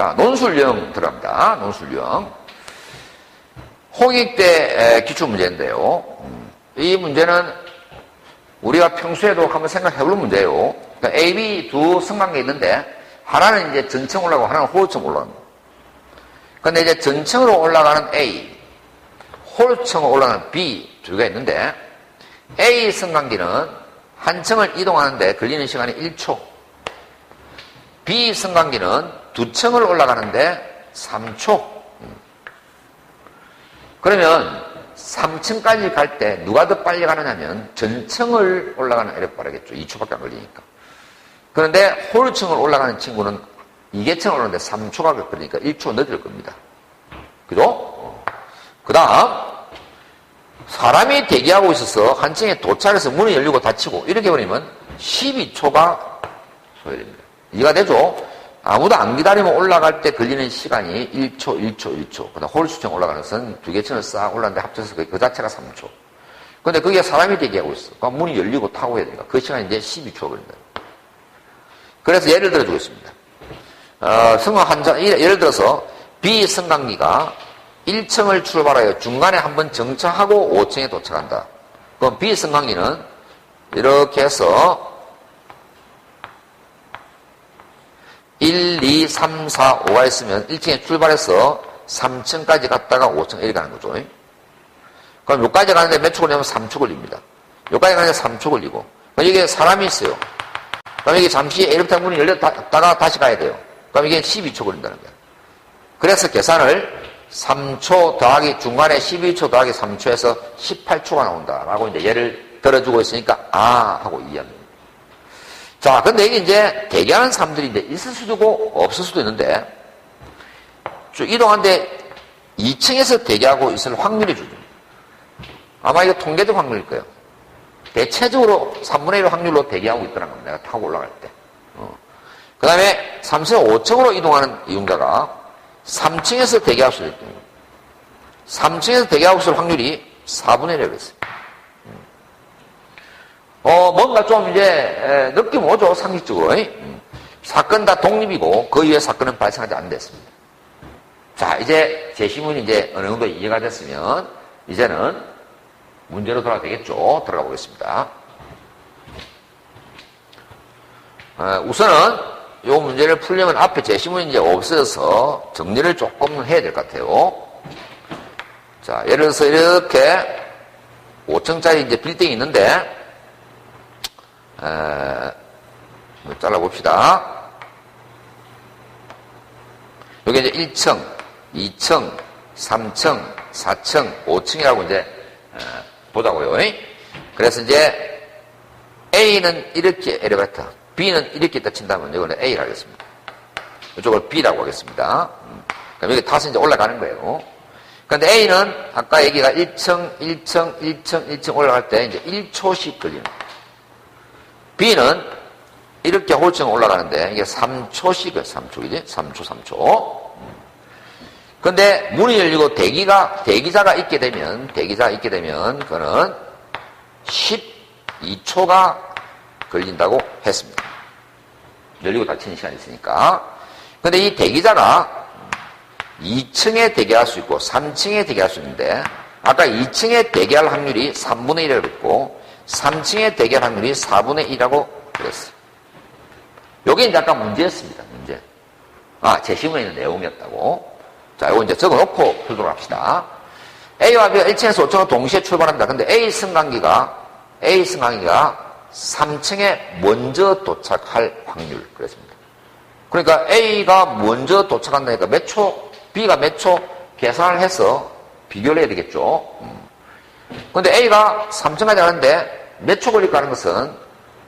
자, 논술형 들어갑니다. 논술형. 홍익대 기출문제인데요. 이 문제는 우리가 평소에도 한번 생각해볼 문제예요. 그러니까 A, B 두 성관계 있는데 하나는 이제 전층 올라가고 하나는 호흡층 올라가는 거. 근데 이제 전층으로 올라가는 A, 호흡층으로 올라가는 B 두 개가 있는데 A 성관계는 한 층을 이동하는데 걸리는 시간이 1초. B 성관계는 두 층을 올라가는데 3초. 그러면 3층까지 갈 때 누가 더 빨리 가느냐면 전층을 올라가는 애가 빠르겠죠. 2초밖에 안 걸리니까. 그런데 홀층을 올라가는 친구는 2계층을 올라가는데 3초가 걸리니까 1초 늦을 겁니다. 그죠? 그 다음 사람이 대기하고 있어서 한 층에 도착해서 문이 열리고 닫히고 이렇게 버리면 12초가 소요됩니다. 이해가 되죠? 아무도 안 기다리면 올라갈 때 걸리는 시간이 1초. 그 다음 홀수층 올라가는 것은 두 개 층을 싹 올라가는데 합쳐서 그 자체가 3초. 근데 그게 사람이 대기하고 있어. 그러니까 문이 열리고 타고 해야 되니까 그 시간이 이제 12초가 걸린다. 그래서 예를 들어 주겠습니다. 예를 들어서 B 승강기가 1층을 출발하여 중간에 한번 정차하고 5층에 도착한다. 그럼 B 승강기는 이렇게 해서 1, 2, 3, 4, 5가 있으면 1층에 출발해서 3층까지 갔다가 5층 이렇게 가는 거죠. 그럼 여기까지 가는데 몇 초 걸리냐면 3초 걸립니다. 여기까지 가는데 3초 걸리고. 그럼 여기에 사람이 있어요. 그럼 이게 잠시 엘리베이터 문이 열렸다가 다시 가야 돼요. 그럼 이게 12초 걸린다는 거예요. 그래서 계산을 3초 더하기 중간에 12초 더하기 3초에서 18초가 나온다라고 이제 예를 들어주고 있으니까 하고 이해합니다. 자, 근데 이게 이제 대기하는 사람들이 이제 있을 수도 있고 없을 수도 있는데 쭉 이동하는데 2층에서 대기하고 있을 확률이 주죠. 아마 이거 통계적 확률일 거예요. 대체적으로 3분의 1 확률로 대기하고 있더라는 겁니다. 내가 타고 올라갈 때. 그 다음에 3층에서 5층으로 이동하는 이용자가 3층에서 대기할 수 있을 겁니다. 3층에서 대기하고 있을 확률이 4분의 1이라고 했어요. 뭔가 좀 이제 느낌 오죠, 상식적으로. 사건 다 독립이고 그 이후에 사건은 발생하지 않았습니다. 자, 이제 제시문이 이제 어느 정도 이해가 됐으면 이제는 문제로 돌아가야 되겠죠. 들어가 보겠습니다. 우선은 이 문제를 풀려면 앞에 제시문이 이제 없어져서 정리를 조금 해야 될 것 같아요. 자, 예를 들어서 이렇게 5층짜리 이제 빌딩이 있는데 잘라봅시다. 여기 이제 1층, 2층, 3층, 4층, 5층이라고 이제 보자고요. 그래서 이제 A는 이렇게 엘리베이터, B는 이렇게 있다 친다면 이거는 A라고 하겠습니다. 이쪽을 B라고 하겠습니다. 그럼 여기 다시 이제 올라가는 거예요. 그런데 A는 아까 얘기가 1층 올라갈 때 이제 1초씩 걸리는 거예요. B는 이렇게 홀층 올라가는데 이게 3초씩이에요. 3초이지? 3초. 근데 문이 열리고 대기자가 있게 되면 그거는 12초가 걸린다고 했습니다. 열리고 닫히는 시간이 있으니까. 근데 이 대기자가 2층에 대기할 수 있고 3층에 대기할 수 있는데 아까 2층에 대기할 확률이 3분의 1이라고 했고 3층에 대기할 확률이 4분의 1이라고 그랬어요. 요게 이제 아까 문제였습니다. 문제. 제시문에 있는 내용이었다고. 자, 요거 이제 적어놓고 풀도록 합시다. A와 B가 1층에서 5층으로 동시에 출발합니다. 근데 A 승강기가 3층에 먼저 도착할 확률. 그랬습니다. 그러니까 A가 먼저 도착한다니까 몇 초, B가 몇 초 계산을 해서 비교를 해야 되겠죠. 근데 A가 3층까지 가는데 몇 초 걸릴까 하는 것은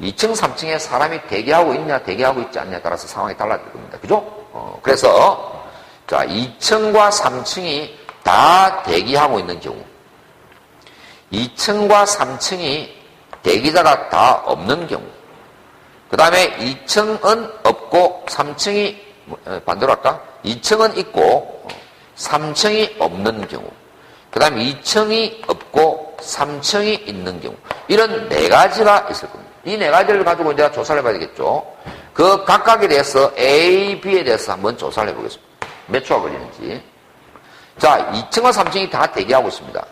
2층, 3층에 사람이 대기하고 있냐, 대기하고 있지 않냐에 따라서 상황이 달라질 겁니다. 그죠? 그래서, 자, 2층과 3층이 다 대기하고 있는 경우, 2층과 3층이 대기자가 다 없는 경우, 그 다음에 2층은 없고 3층이, 반대로 할까? 2층은 있고 3층이 없는 경우, 그 다음에 2층이 없고 3층이 있는 경우, 이런 네 가지가 있을 겁니다. 이 네 가지를 가지고 이제 조사를 해봐야 되겠죠. 그 각각에 대해서 A, B에 대해서 한번 조사를 해보겠습니다. 몇 초가 걸리는지. 자, 2층과 3층이 다 대기하고 있습니다.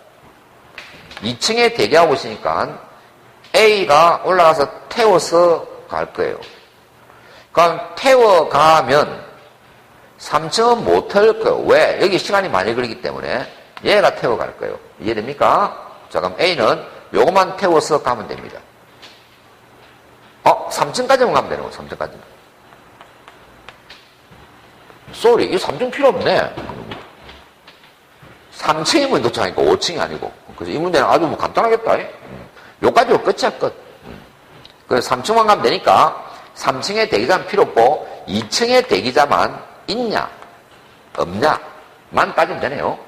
2층에 대기하고 있으니까 A가 올라가서 태워서 갈 거예요. 그럼 태워가면 3층은 못 태울 거예요. 왜? 여기 시간이 많이 걸리기 때문에 얘가 태워갈 거예요. 이해됩니까? 자, 그럼 A는 요것만 태워서 가면 됩니다. 3층까지만 가면 되는 거예요. 3층까지만. 쏘리, 이 3층 필요 없네. 3층이면 도착하니까 5층이 아니고. 그래서 이 문제는 아주 뭐 간단하겠다. 요까지로 끝이야, 끝. 그래서 3층만 가면 되니까 3층에 대기자는 필요 없고 2층에 대기자만 있냐, 없냐만 따지면 되네요.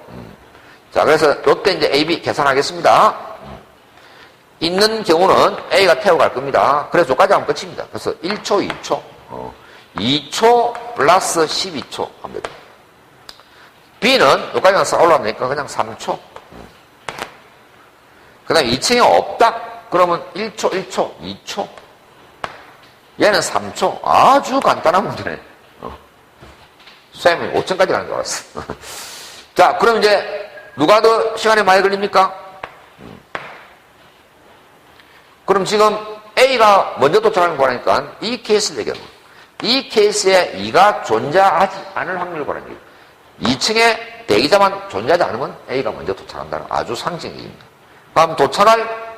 자, 그래서 요때 이제 A, B 계산하겠습니다. 있는 경우는 A가 태워갈 겁니다. 그래서 요까지 하면 끝입니다. 그래서 1초, 2초. 2초 플러스 12초 하면 됩니다. B는 요까지만 싹 올라가면 되니까 그냥 3초. 그 다음에 2층에 없다? 그러면 1초, 1초, 2초. 얘는 3초. 아주 간단한 문제네. 쌤이 5층까지 가는 줄 알았어. 자, 그럼 이제 누가 더 시간이 많이 걸립니까? 그럼 지금 A가 먼저 도착하는 거라니까 이 케이스를 얘기하는 거예요. 이 케이스에 2가 존재하지 않을 확률을 구하는 거예요. 2층에 대기자만 존재하지 않으면 A가 먼저 도착한다는 아주 상징의 얘기입니다. 그럼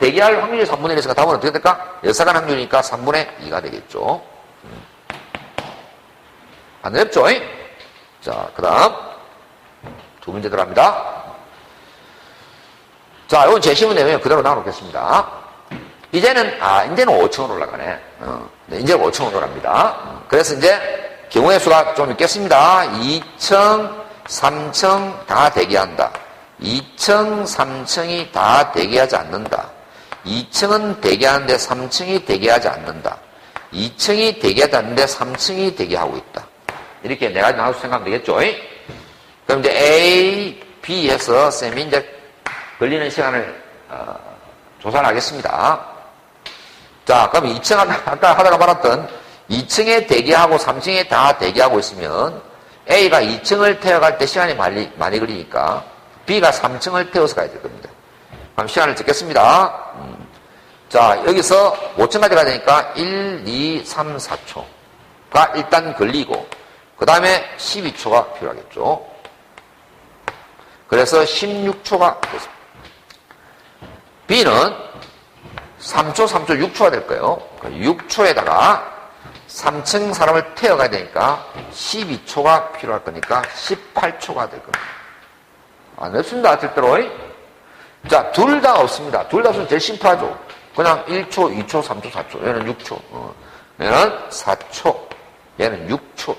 대기할 확률이 3분의 1이니까 답은 어떻게 될까? 역사간 확률이니까 3분의 2가 되겠죠. 안 어렵죠? 자, 그 다음 두 문제 들어갑니다. 자, 이건 제시문 내면 그대로 나눠놓겠습니다. 이제는 5층으로 올라가네. 네, 이제 5층으로 올라갑니다. 그래서 이제 경우의 수가 좀 있겠습니다. 2층, 3층 다 대기한다. 2층, 3층이 다 대기하지 않는다. 2층은 대기하는데 3층이 대기하지 않는다. 2층이 대기하지 않는데 3층이 대기하고 있다. 이렇게 네 가지 나눠서 생각하면 되겠죠? 그럼 이제 A, B 해서 쌤이 이제 걸리는 시간을 조사를 하겠습니다. 자, 그럼 2층 아까 하다가 말았던 2층에 대기하고 3층에 다 대기하고 있으면 A가 2층을 태워갈 때 시간이 많이 걸리니까 B가 3층을 태워서 가야 될 겁니다. 그럼 시간을 적겠습니다. 자, 여기서 5층까지 가야 되니까 1, 2, 3, 4초가 일단 걸리고 그 다음에 12초가 필요하겠죠. 그래서 16초가 됐습니다. B는 3초, 6초가 될 거예요. 6초에다가 3층 사람을 태워가야 되니까 12초가 필요할 거니까 18초가 될 겁니다. 안 없습니다. 절대로. 자, 둘 다 없습니다. 둘 다 없으면 제일 심플하죠. 그냥 1초, 2초, 3초, 4초. 얘는 6초. 얘는 4초. 얘는 6초.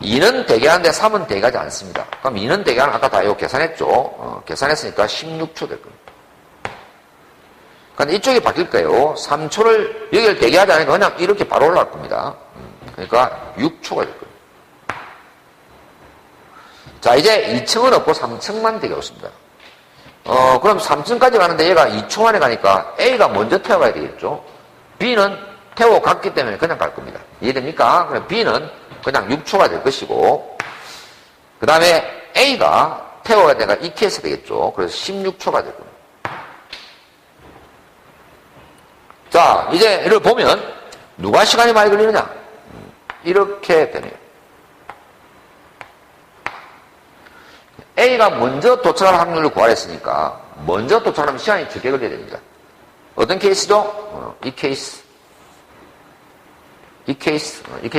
2는 대기하는데 3은 대기하지 않습니다. 그럼 2는 대기하는 아까 다 이거 계산했죠. 계산했으니까 16초 될 겁니다. 그런데 이쪽이 바뀔 거예요. 3초를 여기를 대기하지 않으니까 그냥 이렇게 바로 올라갈 겁니다. 그러니까 6초가 될 거예요. 자, 이제 2층은 없고 3층만 대기하고 있습니다. 그럼 3층까지 가는데 얘가 2초 만에 가니까 A가 먼저 태워가야 되겠죠. B는 태워갔기 때문에 그냥 갈 겁니다. 이해됩니까? 그럼 B는 그냥 6초가 될 것이고, 그 다음에 A가 태워가야 되니까 이 케이스 되겠죠. 그래서 16초가 될 겁니다. 자, 이제 이를 보면 누가 시간이 많이 걸리느냐? 이렇게 되네요. A가 먼저 도착할 확률을 구하랬으니까 먼저 도착하면 시간이 적게 걸려야 됩니다. 어떤 케이스죠? 이 케이스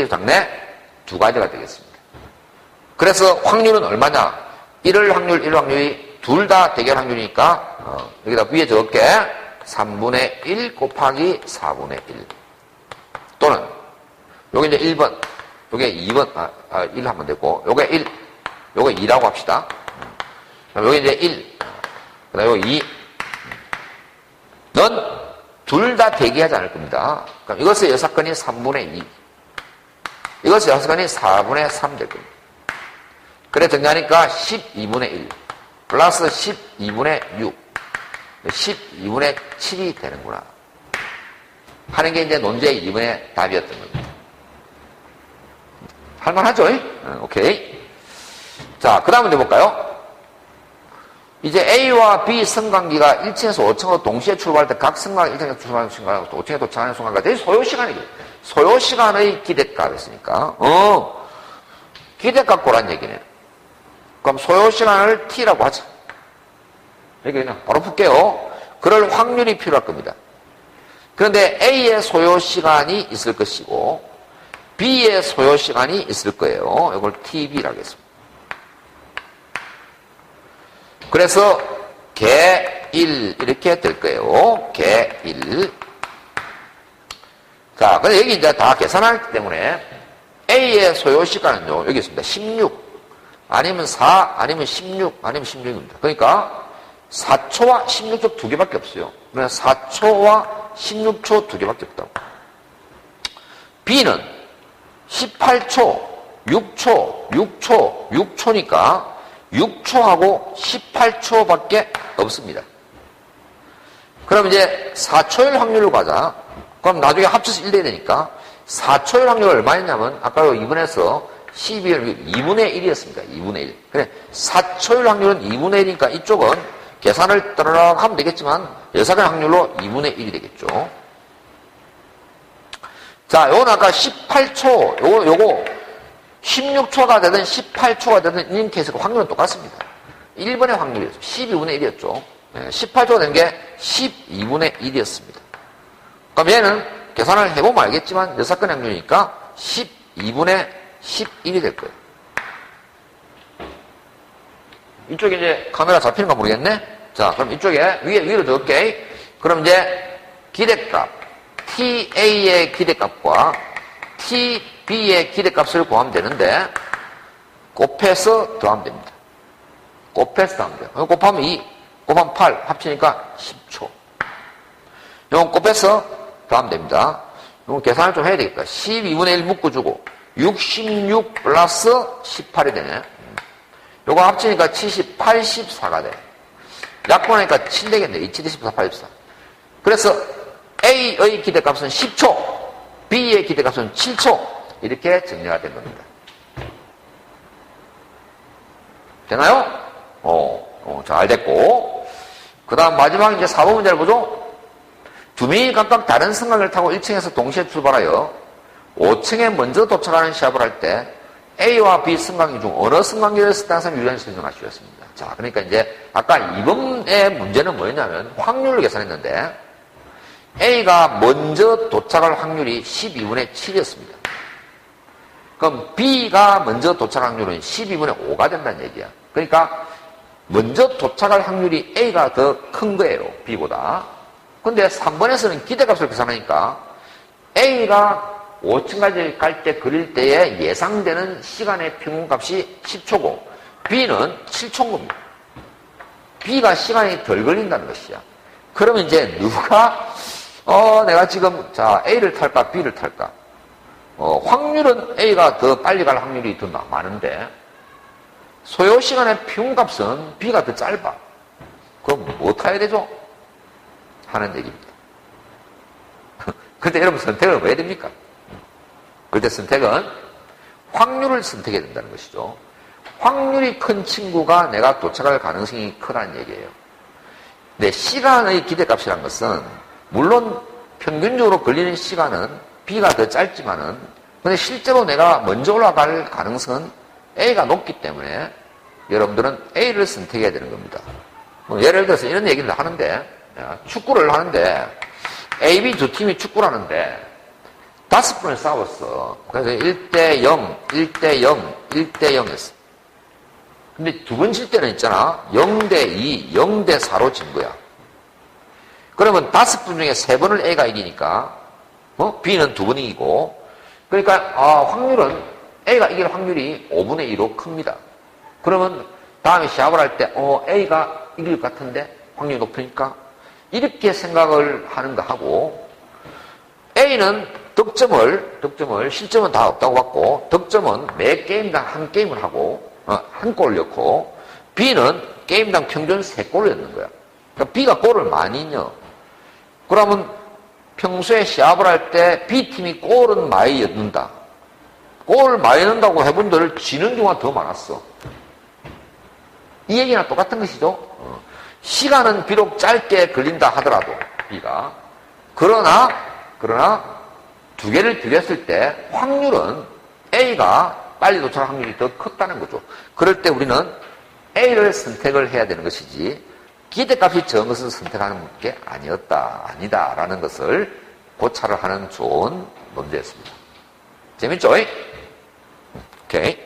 장래 두 가지가 되겠습니다. 그래서 확률은 얼마냐? 1월 확률이 둘 다 대결 확률이니까 여기다 위에 적을게. 3분의 1 곱하기 4분의 1 또는 요게 이제 1번 요게 2번 1 하면 되고 요게 1 요게 2라고 합시다. 요게 이제 1 그 다음에 요게 2 넌 둘 다 대기하지 않을 겁니다. 그럼 이것의 여사건이 3분의 2 이것의 여사건이 4분의 3 될 겁니다. 그래 정리하니까 12분의 1 플러스 12분의 6 12분의 7이 되는구나. 하는 게 이제 논제의 2번의 답이었던 겁니다. 할만하죠? 오케이. 자, 그 다음 문제 볼까요? 이제 A와 B 승강기가 1층에서 5층으로 동시에 출발할 때 각 승강기 1층에서 출발하는 순간하고 5층에 도착하는 순간과 대신 소요시간이죠. 소요시간의 기대값 했으니까, 기대값 고란 얘기네. 그럼 소요시간을 T라고 하자. 여기 그냥 바로 풀게요. 그럴 확률이 필요할 겁니다. 그런데 A의 소요시간이 있을 것이고, B의 소요시간이 있을 거예요. 이걸 TB라고 하겠습니다. 그래서 개 1 이렇게 될 거예요. 개 1. 자, 근데 여기 이제 다 계산하기 때문에 A의 소요 시간은요, 여기 있습니다. 16, 아니면 4, 아니면 16, 아니면 16입니다. 그러니까 4초와 16초 두 개밖에 없어요. 그러니까 4초와 16초 두 개밖에 없다고. B는 18초, 6초, 6초, 6초니까 6초하고 18초밖에 없습니다. 그럼 이제 4초일 확률로 가자. 그럼 나중에 합쳐서 1 돼야 되니까 4초일 확률 얼마였냐면 아까 2분에서 12를 2분의 1이었습니다. 2분의 1. 그래 4초일 확률은 2분의 1이니까 이쪽은 계산을 떠르륵 하면 되겠지만 예상의 확률로 2분의 1이 되겠죠. 자, 요건 아까 18초, 요거 16초가 되든 18초가 되든 이런 케이스가 확률은 똑같습니다. 1번의 확률이었죠. 12분의 1이었죠. 18초가 된 게 12분의 1이었습니다. 그럼 얘는 계산을 해보면 알겠지만 여사건의 확률이니까 12분의 11이 될 거예요. 이쪽에 이제 카메라 잡히는 거 모르겠네? 자, 그럼 이쪽에 위로 적을게. 그럼 이제 기대값, TA의 기대값과 TB의 기대값을 구하면 되는데, 곱해서 더하면 됩니다. 곱해서 더하면 돼요. 곱하면 2, 곱하면 8, 합치니까 10초. 이건 곱해서 더하면 됩니다. 이건 계산을 좀 해야 되겠다. 12분의 1 묶어주고, 66 플러스 18이 되네. 요거 합치니까 70, 84가 돼. 약분하니까 7 되겠네. 2, 7, 14, 84. 그래서 A의 기대값은 10초, B의 기대값은 7초. 이렇게 정리가 된 겁니다. 되나요? 잘 됐고. 그 다음 마지막 이제 4번 문제를 보죠. 두 명이 각각 다른 승강기를 타고 1층에서 동시에 출발하여 5층에 먼저 도착하는 시합을 할 때 A와 B 승강기 중 어느 승강기를 쓰다가 유리한지 설명하시겠습니다. 자, 그러니까 이제 아까 이번의 문제는 뭐였냐면 확률을 계산했는데 A가 먼저 도착할 확률이 12분의 7이었습니다. 그럼 B가 먼저 도착할 확률은 12분의 5가 된다는 얘기야. 그러니까 먼저 도착할 확률이 A가 더 큰 거예요. B보다. 근데 3번에서는 기대값을 계산하니까 A가 5층까지 갈 때 그릴 때의 예상되는 시간의 평균값이 10초고 B는 7초인 겁니다. B가 시간이 덜 걸린다는 것이야. 그러면 이제 누가 내가 지금 자 A를 탈까 B를 탈까? 확률은 A가 더 빨리 갈 확률이 더 많은데 소요 시간의 평균값은 B가 더 짧아. 그럼 뭐 타야 되죠? 하는 얘기입니다. 근데 여러분 선택을 왜 해야 됩니까? 그때 선택은 확률을 선택해야 된다는 것이죠. 확률이 큰 친구가 내가 도착할 가능성이 크다는 얘기예요. 근데 시간의 기대값이란 것은 물론 평균적으로 걸리는 시간은 B가 더 짧지만은 근데 실제로 내가 먼저 올라갈 가능성은 A가 높기 때문에 여러분들은 A를 선택해야 되는 겁니다. 예를 들어서 이런 얘기를 하는데 축구를 하는데 A, B 두 팀이 축구를 하는데 5번을 싸웠어. 그래서 1대0, 1대0, 1대0이었어. 근데 두 번 질 때는 있잖아. 0대2, 0대4로 진 거야. 그러면 5번 중에 3번을 A가 이기니까 B는 2번 이기고 그러니까 확률은 A가 이길 확률이 5분의 2로 큽니다. 그러면 다음에 시합을 할 때 A가 이길 것 같은데 확률이 높으니까 이렇게 생각을 하는 거 하고 A는 득점을 실점은 다 없다고 받고 득점은 매 게임당 한 게임을 하고 한 골을 넣고 B는 게임당 평균 3골을 넣는 거야. 그러니까 B가 골을 많이 넣어. 그러면 평소에 시합을 할 때 B팀이 골은 많이 넣는다. 골을 많이 넣는다고 해본들 지는 경우가 더 많았어. 이 얘기나 똑같은 것이죠. 시간은 비록 짧게 걸린다 하더라도 B가 그러나 두 개를 비교했을 때 확률은 A가 빨리 도착할 확률이 더 컸다는 거죠. 그럴 때 우리는 A를 선택을 해야 되는 것이지 기대값이 적은 것을 선택하는 게 아니다라는 것을 고찰을 하는 좋은 문제였습니다. 재밌죠? 오케이.